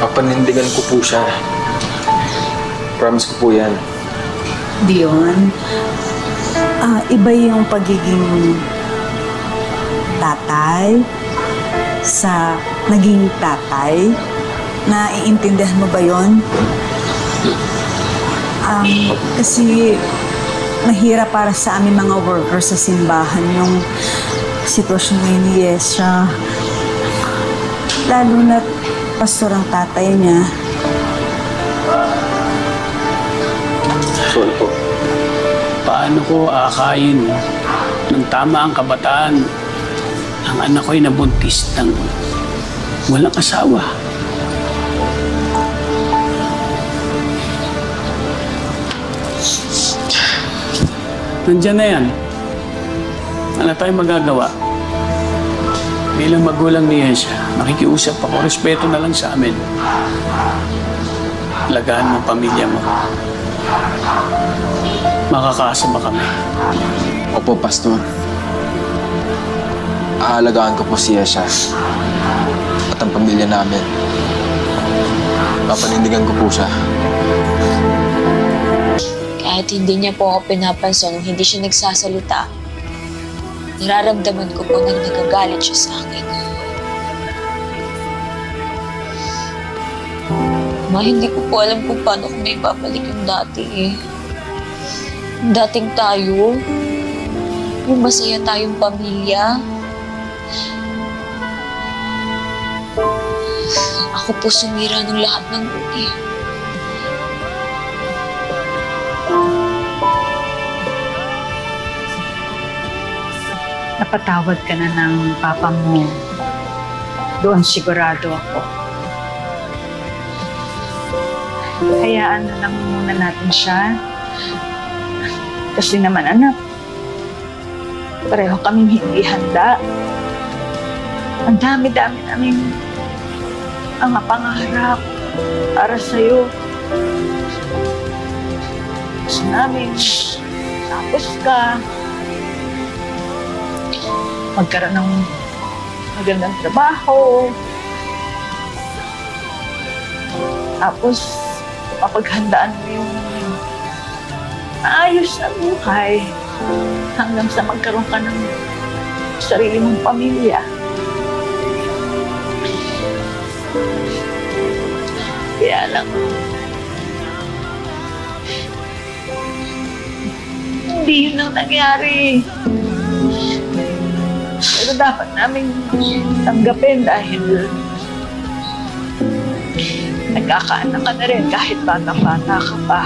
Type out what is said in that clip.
Papanindigan ko po siya. Promise ko po yan. Dion, iba yung pagiging tatay sa naging tatay. Naiintindihan mo ba yon? Kasi mahirap para sa aming mga workers sa simbahan yung sitwasyon ngayon ni Yesha. Lalo na pastor ang tatay niya. Sorry po. Paano ko aakayin ng tama ang kabataan ang anak ko'y nabuntis ng walang asawa? Nandiyan na yan. Ano tayong magagawa? Bilang magulang ni Yesha, makikiusap ako, respeto na lang sa amin. Alagaan mo ang pamilya mo. Makakaasa ba kami? Opo, Pastor. Aalagaan ko po si Yesha at ang pamilya namin. Papanindigan ko po siya. Kahit hindi niya po ako pinapansin, hindi siya nagsasalita, nararamdaman ko po nang nagagalit siya sa akin. Ma, hindi ko po alam kung paano ko may babalik yung dati eh. Dating tayo, yung masaya tayong pamilya. Ako po sumira ng lahat ng buti. Napatawad ka na ng papa mo. Doon sigurado ako. Hayaan na lang muna natin siya. Kasi naman anak, pareho kaming hindi handa. Ang dami-dami naming mga pangarap para sa'yo. Gusto namin tapos ka, magkaroon ng magandang trabaho, tapos mapaghandaan mo yung maayos na buhay hanggang sa magkaroon ka ng sarili mong pamilya. Kaya lang, hindi yun ang nangyari. Pero dapat namin tanggapin dahil nagkakaanak ka na rin kahit bata-bata ka pa.